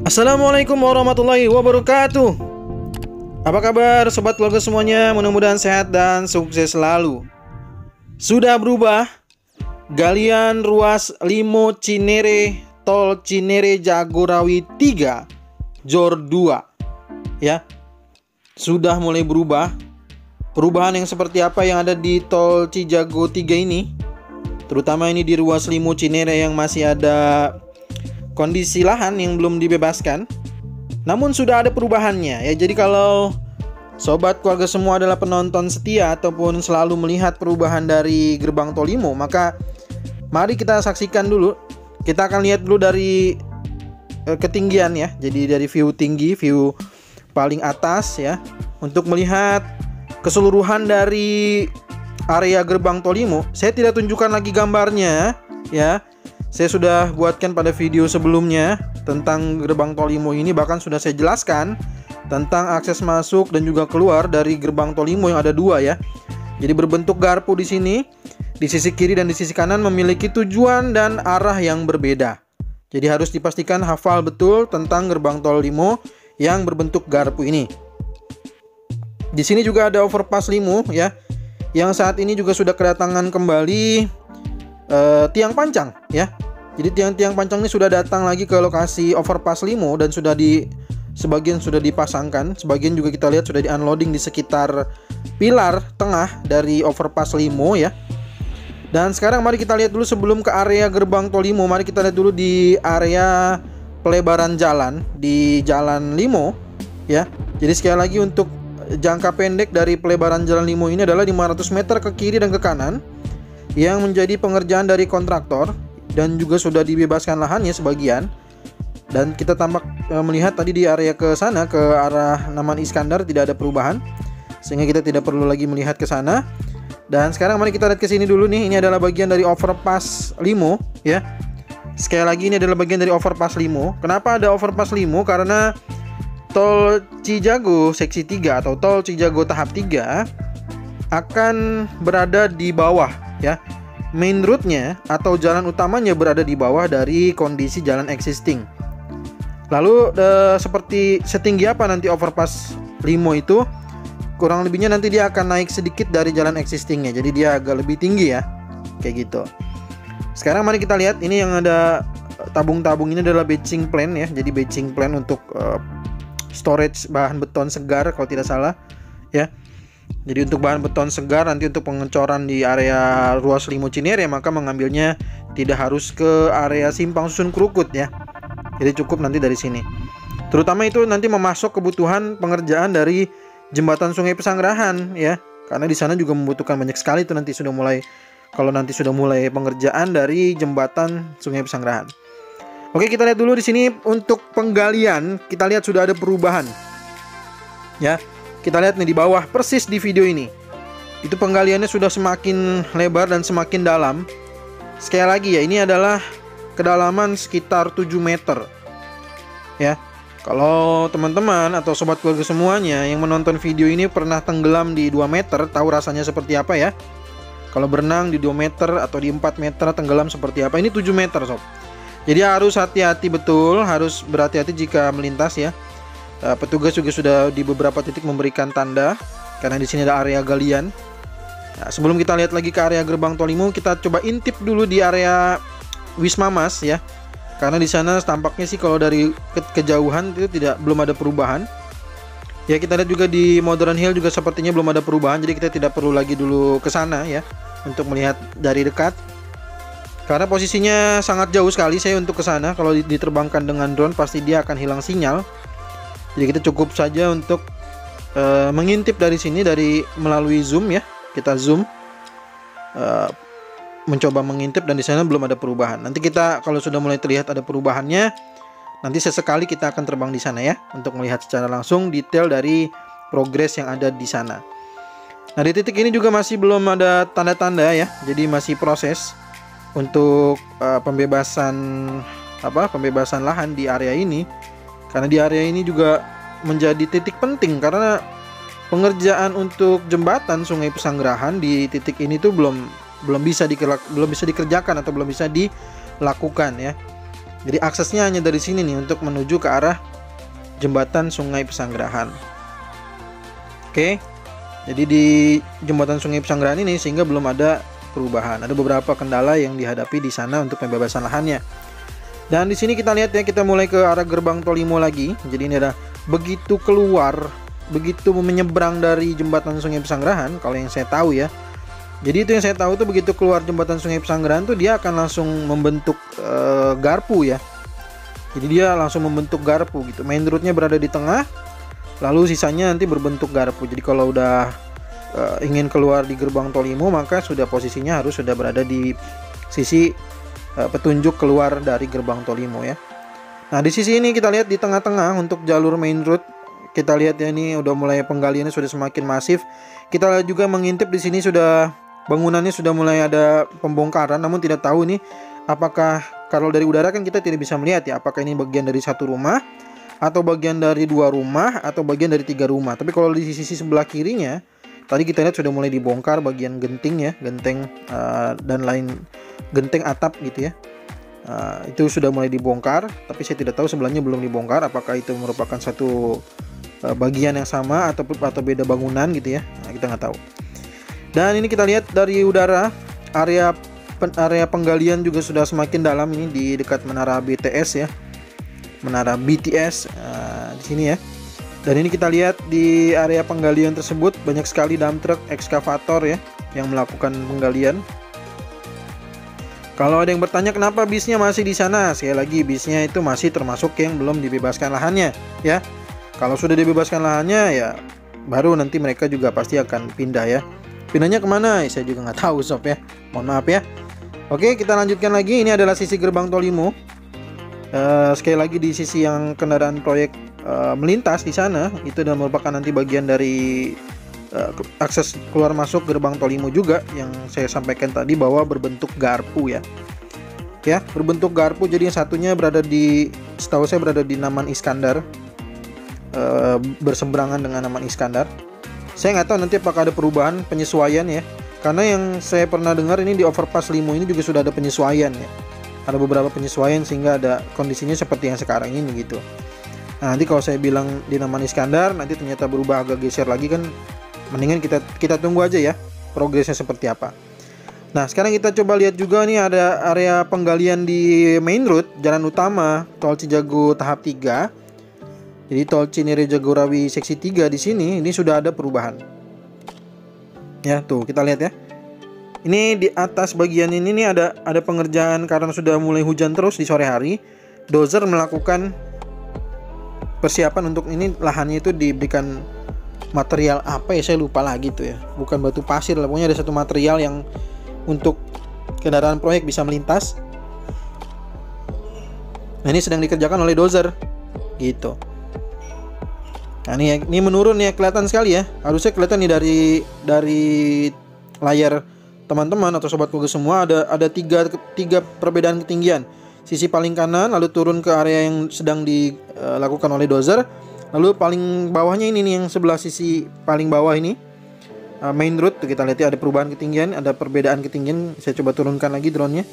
Assalamualaikum warahmatullahi wabarakatuh. Apa kabar sobat keluarga semuanya? Mudah-mudahan sehat dan sukses selalu. Sudah berubah galian ruas Limo Cinere, Tol Cinere Jagorawi 3 Jor 2 ya. Sudah mulai berubah. Perubahan yang seperti apa yang ada di Tol Cijago 3 ini? Terutama ini di ruas Limo Cinere yang masih ada kondisi lahan yang belum dibebaskan. Namun sudah ada perubahannya ya. Jadi kalau sobat keluarga semua adalah penonton setia ataupun selalu melihat perubahan dari gerbang tol Limo, maka mari kita saksikan dulu. Kita akan lihat dulu dari ketinggian ya. Jadi dari view tinggi, view paling atas ya, untuk melihat keseluruhan dari area gerbang tol Limo. Saya tidak tunjukkan lagi gambarnya ya. Saya sudah buatkan pada video sebelumnya tentang gerbang tol Limo ini, bahkan sudah saya jelaskan tentang akses masuk dan juga keluar dari gerbang tol Limo yang ada dua ya. Jadi berbentuk garpu di sini, di sisi kiri dan di sisi kanan memiliki tujuan dan arah yang berbeda. Jadi harus dipastikan hafal betul tentang gerbang tol Limo yang berbentuk garpu ini. Di sini juga ada overpass Limo ya, yang saat ini juga sudah kedatangan kembali tiang pancang ya. Jadi tiang-tiang pancang ini sudah datang lagi ke lokasi overpass Limo dan sebagian sudah dipasangkan, sebagian juga kita lihat sudah di-unloading di sekitar pilar tengah dari overpass Limo ya. Dan sekarang mari kita lihat dulu sebelum ke area gerbang tol Limo, mari kita lihat dulu di area pelebaran jalan di Jalan Limo ya. Jadi sekali lagi untuk jangka pendek dari pelebaran Jalan Limo ini adalah 500 meter ke kiri dan ke kanan, yang menjadi pengerjaan dari kontraktor dan juga sudah dibebaskan lahannya sebagian. Dan kita tampak melihat tadi di area ke sana, ke arah Naman Iskandar, tidak ada perubahan, sehingga kita tidak perlu lagi melihat ke sana. Dan sekarang mari kita lihat ke sini dulu nih. Ini adalah bagian dari overpass Limo ya. Sekali lagi ini adalah bagian dari overpass Limo. Kenapa ada overpass Limo? Karena Tol Cijago seksi 3 atau Tol Cijago tahap 3 akan berada di bawah ya. Main route-nya atau jalan utamanya berada di bawah dari kondisi jalan existing. Lalu seperti setinggi apa nanti overpass Limo itu? Kurang lebihnya nanti dia akan naik sedikit dari jalan existingnya. Jadi dia agak lebih tinggi ya, kayak gitu. Sekarang mari kita lihat, ini yang ada tabung-tabung ini adalah batching plan ya. Jadi batching plan untuk storage bahan beton segar kalau tidak salah ya. Jadi untuk bahan beton segar nanti untuk pengecoran di area ruas Limo Cinere, maka mengambilnya tidak harus ke area Simpang Susun Krukut ya. Jadi cukup nanti dari sini. Terutama itu nanti memasok kebutuhan pengerjaan dari jembatan Sungai Pesanggerahan ya. Karena di sana juga membutuhkan banyak sekali itu nanti sudah mulai, kalau nanti sudah mulai pengerjaan dari jembatan Sungai Pesanggerahan. Oke, kita lihat dulu di sini untuk penggalian, kita lihat sudah ada perubahan. Ya. Kita lihat nih di bawah persis di video ini. Itu penggaliannya sudah semakin lebar dan semakin dalam. Sekali lagi ya, ini adalah kedalaman sekitar 7 meter. Ya. Kalau teman-teman atau sobat keluarga semuanya yang menonton video ini pernah tenggelam di 2 meter, tahu rasanya seperti apa ya? Kalau berenang di 2 meter atau di 4 meter tenggelam seperti apa? Ini 7 meter sob. Jadi harus hati-hati betul, harus berhati-hati jika melintas ya. Petugas juga sudah di beberapa titik memberikan tanda karena di sini ada area galian. Nah, sebelum kita lihat lagi ke area gerbang tol Limo, kita coba intip dulu di area Wisma Mas ya. Karena di sana tampaknya sih kalau dari kejauhan itu belum ada perubahan. Ya, kita lihat juga di Modern Hill juga sepertinya belum ada perubahan, jadi kita tidak perlu lagi dulu ke sana ya untuk melihat dari dekat. Karena posisinya sangat jauh sekali saya untuk ke sana. Kalau diterbangkan dengan drone pasti dia akan hilang sinyal. Jadi kita cukup saja untuk mengintip dari sini melalui zoom ya. Kita zoom, mencoba mengintip, dan di sana belum ada perubahan. Nanti kita kalau sudah mulai terlihat ada perubahannya, nanti sesekali kita akan terbang di sana ya untuk melihat secara langsung detail dari progres yang ada di sana. Nah, di titik ini juga masih belum ada tanda-tanda ya. Jadi masih proses untuk pembebasan lahan di area ini. Karena di area ini juga menjadi titik penting karena pengerjaan untuk jembatan Sungai Pesanggerahan di titik ini tuh belum bisa dikerjakan atau belum bisa dilakukan ya. Jadi aksesnya hanya dari sini nih untuk menuju ke arah jembatan Sungai Pesanggerahan. Oke. Jadi di jembatan Sungai Pesanggerahan ini sehingga belum ada perubahan. Ada beberapa kendala yang dihadapi di sana untuk pembebasan lahannya. Dan di sini kita lihat ya, kita mulai ke arah gerbang Tol Limo lagi. Jadi ini ada begitu menyeberang dari jembatan Sungai Pesanggerahan, kalau yang saya tahu ya. Jadi itu yang saya tahu tuh begitu keluar jembatan Sungai Pesanggerahan tuh dia akan langsung membentuk garpu ya. Jadi dia langsung membentuk garpu gitu. Main roadnya berada di tengah, lalu sisanya nanti berbentuk garpu. Jadi kalau udah ingin keluar di gerbang Tol Limo, maka sudah posisinya harus sudah berada di sisi petunjuk keluar dari gerbang Tol Limo ya. Nah di sisi ini kita lihat di tengah-tengah untuk jalur main road, kita lihat ya ini udah mulai penggaliannya sudah semakin masif. Kita juga mengintip di sini sudah bangunannya sudah mulai ada pembongkaran, namun tidak tahu nih apakah, kalau dari udara kan kita tidak bisa melihat ya, apakah ini bagian dari satu rumah atau bagian dari 2 rumah atau bagian dari 3 rumah. Tapi kalau di sisi sebelah kirinya tadi kita lihat sudah mulai dibongkar bagian genting ya, genteng dan lain genteng atap gitu ya. Itu sudah mulai dibongkar, tapi saya tidak tahu sebelahnya belum dibongkar. Apakah itu merupakan satu bagian yang sama atau beda bangunan gitu ya? Nah, kita nggak tahu. Dan ini kita lihat dari udara area penggalian juga sudah semakin dalam ini di dekat menara BTS ya, menara BTS di sini ya. Dan ini kita lihat di area penggalian tersebut banyak sekali dump truck, ekskavator ya yang melakukan penggalian. Kalau ada yang bertanya kenapa bisnya masih di sana, sekali lagi bisnya itu masih termasuk yang belum dibebaskan lahannya ya. Kalau sudah dibebaskan lahannya ya baru nanti mereka juga pasti akan pindah ya. Pindahnya kemana? Saya juga nggak tahu sob ya. Mohon maaf ya. Oke, kita lanjutkan lagi. Ini adalah sisi gerbang Tol Limo. Sekali lagi di sisi yang kendaraan proyek melintas di sana, itu adalah merupakan nanti bagian dari akses keluar masuk gerbang Tol Limo juga yang saya sampaikan tadi bahwa berbentuk garpu ya. Ya, berbentuk garpu. Jadi yang satunya berada di, setahu saya berada di Naman Iskandar, berseberangan dengan Naman Iskandar. Saya nggak tahu nanti apakah ada perubahan penyesuaian ya. Karena yang saya pernah dengar ini di overpass Limo ini juga sudah ada penyesuaian ya. Ada beberapa penyesuaian sehingga ada kondisinya seperti yang sekarang ini gitu. Nah, nanti kalau saya bilang di Naman Iskandar nanti ternyata berubah agak geser lagi kan, mendingan kita tunggu aja ya progresnya seperti apa. Nah sekarang kita coba lihat juga nih ada area penggalian di main road jalan utama Tol Cijago tahap 3. Jadi Tol Cinere Jagorawi seksi 3 di sini ini sudah ada perubahan. Ya tuh kita lihat ya. Ini di atas bagian ini nih ada pengerjaan karena sudah mulai hujan terus di sore hari. Dozer melakukan persiapan untuk ini, lahannya itu diberikan material apa ya, saya lupa lagi tuh ya. Bukan batu pasir lah, pokoknya ada satu material yang untuk kendaraan proyek bisa melintas. Nah ini sedang dikerjakan oleh dozer gitu. Nah ini menurun ya, kelihatan sekali ya. Harusnya kelihatan nih dari layar teman-teman atau sobat Google semua, ada tiga perbedaan ketinggian. Sisi paling kanan lalu turun ke area yang sedang dilakukan oleh dozer. Lalu paling bawahnya ini nih, yang sebelah sisi paling bawah ini main road tuh kita lihat ya, ada perubahan ketinggian, ada perbedaan ketinggian. Saya coba turunkan lagi drone-nya.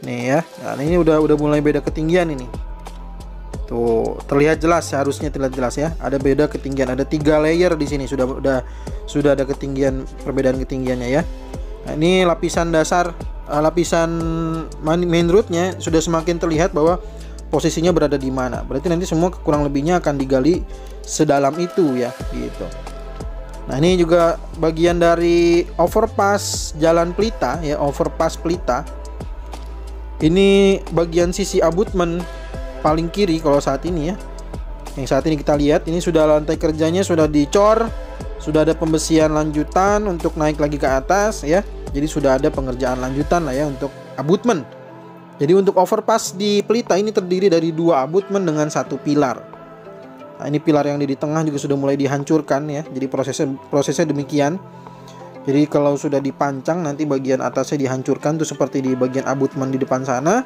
Nih ya. Nah, ini udah mulai beda ketinggian ini. Tuh, terlihat jelas, seharusnya terlihat jelas ya. Ada beda ketinggian, ada 3 layer di sini sudah ada ketinggian, perbedaan ketinggiannya ya. Nah, ini lapisan dasar, lapisan main roadnya sudah semakin terlihat bahwa posisinya berada di mana. Berarti nanti semua kurang lebihnya akan digali sedalam itu ya, gitu. Nah, ini juga bagian dari overpass Jalan Pelita ya, overpass Pelita. Ini bagian sisi abutmen paling kiri kalau saat ini ya. Yang saat ini kita lihat ini sudah lantai kerjanya sudah dicor, sudah ada pembesian lanjutan untuk naik lagi ke atas ya. Jadi sudah ada pengerjaan lanjutan lah ya untuk abutmen. Jadi untuk overpass di Pelita ini terdiri dari 2 abutmen dengan 1 pilar. Nah, ini pilar yang di tengah juga sudah mulai dihancurkan ya. Jadi prosesnya demikian. Jadi kalau sudah dipancang nanti bagian atasnya dihancurkan tuh seperti di bagian abutmen di depan sana.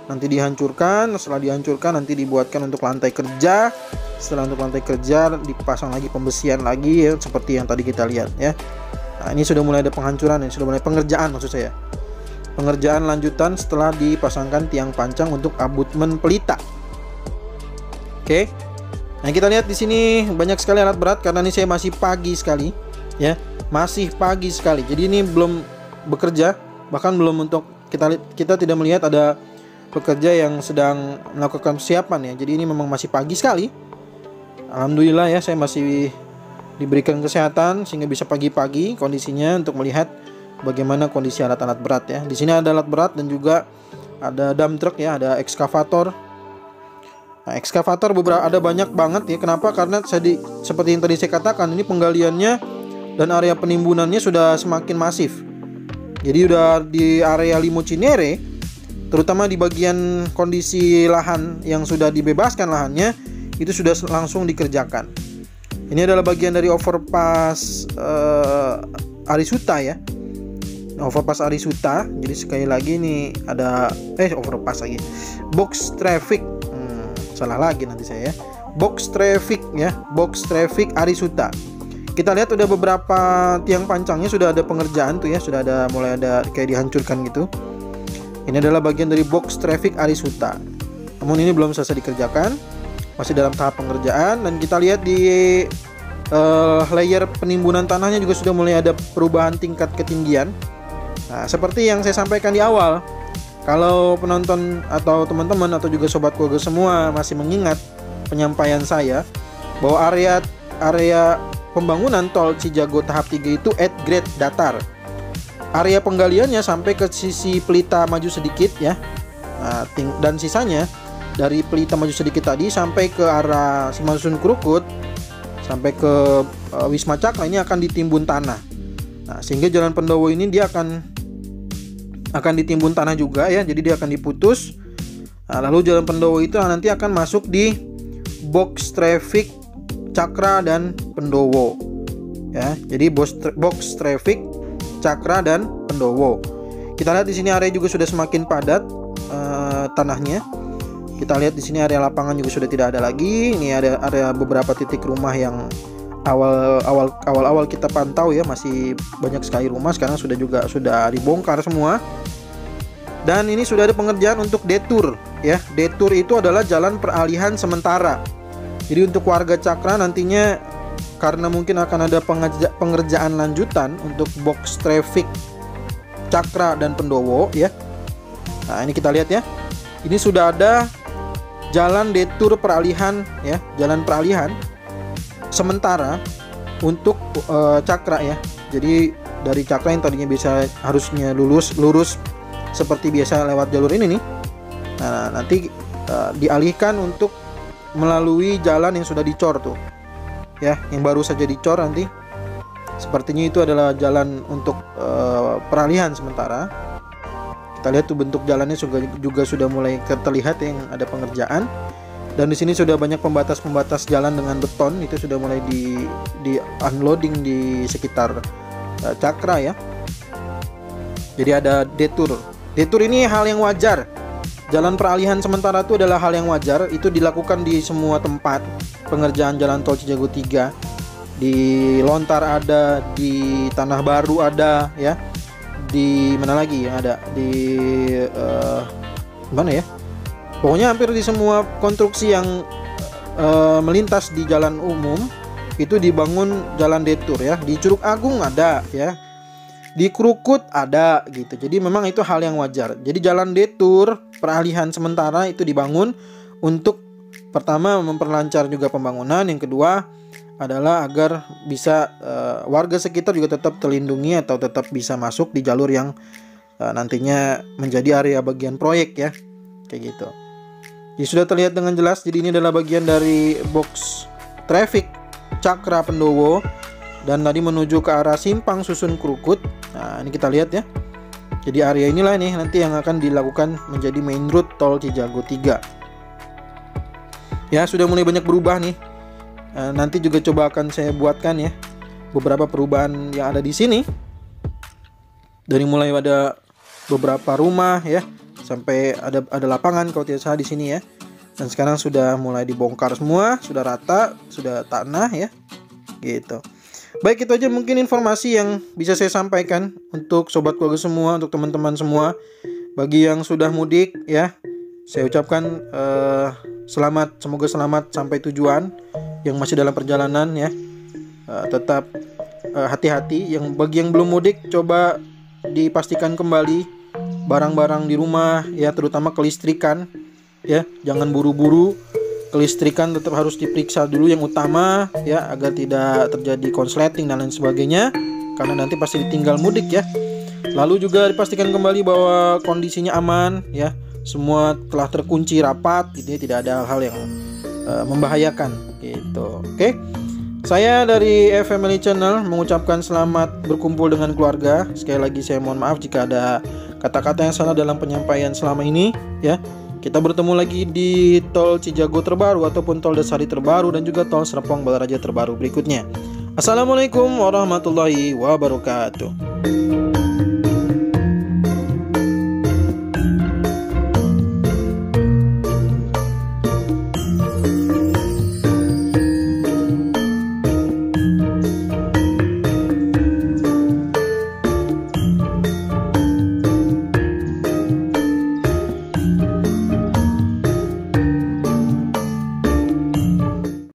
Nanti dihancurkan, setelah dihancurkan nanti dibuatkan untuk lantai kerja. Setelah untuk lantai kerja dipasang lagi pembesian lagi ya, seperti yang tadi kita lihat ya. Nah, ini sudah mulai ada penghancuran, ini sudah mulai pengerjaan maksud saya. pengerjaan lanjutan setelah dipasangkan tiang pancang untuk abutmen pelita. Oke. Nah, kita lihat di sini banyak sekali alat berat karena ini saya masih pagi sekali, ya. Masih pagi sekali. Jadi ini belum bekerja, bahkan belum untuk kita tidak melihat ada pekerja yang sedang melakukan persiapan, ya. Jadi ini memang masih pagi sekali. Alhamdulillah ya, saya masih diberikan kesehatan sehingga bisa pagi-pagi kondisinya untuk melihat bagaimana kondisi alat-alat berat, ya. Di sini ada alat berat dan juga ada dump truck, ya, ada ekskavator. Nah, ekskavator ada banyak banget, ya. Kenapa? Karena seperti yang tadi saya katakan, ini penggaliannya dan area penimbunannya sudah semakin masif. Jadi udah di area Limo Cinere, terutama di bagian kondisi lahan yang sudah dibebaskan lahannya, itu sudah langsung dikerjakan. Ini adalah bagian dari overpass Arisuta, ya. Overpass Arisuta. Jadi sekali lagi ini ada overpass lagi. Box traffic. Salah lagi nanti saya, ya. Box traffic, ya. Box traffic Arisuta. Kita lihat udah beberapa tiang pancangnya sudah ada pengerjaan tuh, ya. Sudah ada mulai ada kayak dihancurkan gitu. Ini adalah bagian dari box traffic Arisuta. Namun ini belum selesai dikerjakan, masih dalam tahap pengerjaan. Dan kita lihat di layer penimbunan tanahnya juga sudah mulai ada perubahan tingkat ketinggian. Nah, seperti yang saya sampaikan di awal, kalau penonton atau teman-teman atau juga sobat keluarga semua masih mengingat penyampaian saya bahwa area pembangunan tol Cijago tahap 3 itu at grade datar. Area penggaliannya sampai ke sisi Pelita maju sedikit, ya. Nah, dan sisanya dari Pelita maju sedikit tadi sampai ke arah Simalungun Krukut sampai ke Wisma Cakra ini akan ditimbun tanah. Nah, sehingga Jalan Pendowo ini dia akan ditimbun tanah juga, ya. Jadi dia akan diputus. Nah, lalu Jalan Pendowo itu nanti akan masuk di box traffic Cakra dan Pendowo, ya. Jadi box traffic Cakra dan Pendowo. Kita lihat di sini area juga sudah semakin padat tanahnya. Kita lihat di sini area lapangan juga sudah tidak ada lagi. Ini ada area beberapa titik rumah yang awal kita pantau, ya, masih banyak sekali rumah. Sekarang sudah dibongkar semua. Dan ini sudah ada pengerjaan untuk detour, ya. Detour itu adalah jalan peralihan sementara. Jadi untuk warga Cakra nantinya, karena mungkin akan ada pengerjaan lanjutan untuk box traffic Cakra dan Pendowo, ya. Nah, ini kita lihat, ya. Ini sudah ada jalan detour peralihan, ya, jalan peralihan sementara untuk Cakra, ya. Jadi dari Cakra yang tadinya harusnya lurus seperti biasa lewat jalur ini nih. Nah, nanti dialihkan untuk melalui jalan yang sudah dicor tuh, ya, yang baru saja dicor nanti. Sepertinya itu adalah jalan untuk peralihan sementara. Kita lihat tuh bentuk jalannya juga sudah mulai terlihat yang ada pengerjaan. Dan di sini sudah banyak pembatas jalan dengan beton, itu sudah mulai di unloading di sekitar Cakra, ya. Jadi ada detour. Detour ini hal yang wajar. Jalan peralihan sementara itu adalah hal yang wajar. Itu dilakukan di semua tempat pengerjaan jalan tol Cijago 3. Di Lontar ada, di Tanah Baru ada, ya. Di mana lagi yang ada? Di mana, ya? Pokoknya hampir di semua konstruksi yang melintas di jalan umum itu dibangun jalan detour, ya. Di Curug Agung ada, ya. Di Krukut ada, gitu. Jadi memang itu hal yang wajar. Jadi jalan detour peralihan sementara itu dibangun untuk pertama memperlancar juga pembangunan, yang kedua adalah agar bisa warga sekitar juga tetap terlindungi atau tetap bisa masuk di jalur yang nantinya menjadi area bagian proyek, ya. Kayak gitu. Jadi sudah terlihat dengan jelas. Jadi ini adalah bagian dari box traffic Cakra Pendowo dan tadi menuju ke arah Simpang Susun Krukut. Nah, ini kita lihat, ya. Jadi area inilah nih nanti yang akan dilakukan menjadi main route tol Cijago 3. Ya, sudah mulai banyak berubah nih. Nanti juga coba akan saya buatkan, ya, beberapa perubahan yang ada di sini. Dari mulai ada beberapa rumah, ya, sampai ada lapangan kalau tidak salah di sini, ya. Dan sekarang sudah mulai dibongkar semua, sudah rata, sudah tanah, ya. Gitu. Baik, itu aja mungkin informasi yang bisa saya sampaikan untuk sobat keluarga semua, untuk teman-teman semua. Bagi yang sudah mudik ya, saya ucapkan selamat, semoga selamat sampai tujuan. Yang masih dalam perjalanan ya, tetap hati-hati. Bagi yang belum mudik, coba dipastikan kembali barang-barang di rumah ya, terutama kelistrikan ya, jangan buru-buru. Kelistrikan tetap harus diperiksa dulu yang utama ya, agar tidak terjadi konsleting dan lain sebagainya, karena nanti pasti ditinggal mudik ya. Lalu juga dipastikan kembali bahwa kondisinya aman ya, semua telah terkunci rapat gitu ya, tidak ada hal-hal yang membahayakan gitu. Oke. Saya dari Family Channel mengucapkan selamat berkumpul dengan keluarga. Sekali lagi saya mohon maaf jika ada kata-kata yang salah dalam penyampaian selama ini ya. Kita bertemu lagi di tol Cijago terbaru ataupun tol Desari terbaru dan juga tol Serpong Balaraja terbaru berikutnya. Assalamualaikum warahmatullahi wabarakatuh.